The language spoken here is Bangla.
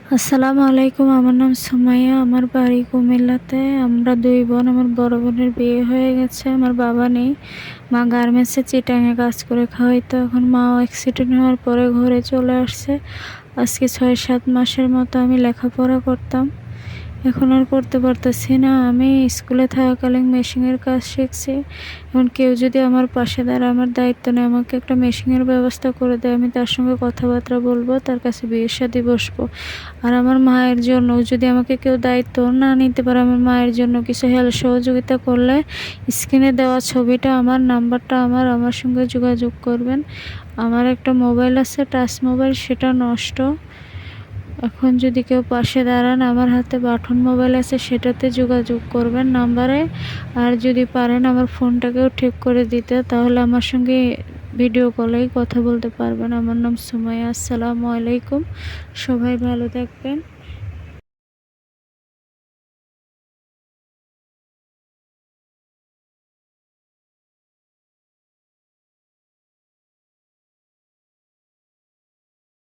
আসসালামু আলাইকুম। আমার নাম সুমাইয়া। আমার বাড়ি কুমিল্লাতে। আমরা ২ বোন। আমার বড় বোনের বিয়ে হয়ে গেছে। আমার বাবা নেই। মা গার্মেন্টসে চিটাগাংয়ে কাজ করে খাওয়াইতো। এখন মাও অ্যাক্সিডেন্ট হওয়ার পরে ঘরে চলে আসছে। আজকে ৬-৭ মাসের মতো আমি লেখাপড়া করতাম। এখন আর করতে পারতেছি না। আমি স্কুলে থাকাকালীন মেশিনের কাজ শিখছি। এখন কেউ যদি আমার পাশে দাঁড়ায়, আমার দায়িত্ব নেয়, আমাকে একটা মেশিনের ব্যবস্থা করে দেয়, আমি তার সঙ্গে কথাবার্তা বলবো, তার কাছে বিয়ের শাদী বসবো। আর আমার মায়ের জন্য যদি আমাকে কেউ দায়িত্ব না নিতে পারে, আমার মায়ের জন্য কিছু হেল্প সহযোগিতা করলে স্ক্রিনে দেওয়া ছবিটা আমার, নাম্বারটা আমার সঙ্গে যোগাযোগ করবেন। আমার একটা মোবাইল আছে, টাচ মোবাইল, সেটা নষ্ট। এখন যদি কেউ পাশে দাঁড়ান, আমার হাতে বাটন মোবাইল আছে, সেটাতে যোগাযোগ করবেন নাম্বারে। আর যদি পারেন আমার ফোনটাকেও ঠিক করে দিতে, তাহলে আমার সঙ্গে ভিডিও কলেই কথা বলতে পারবেন। আমার নাম সুমাইয়া। আসসালামু আলাইকুম। সবাই ভালো থাকবেন।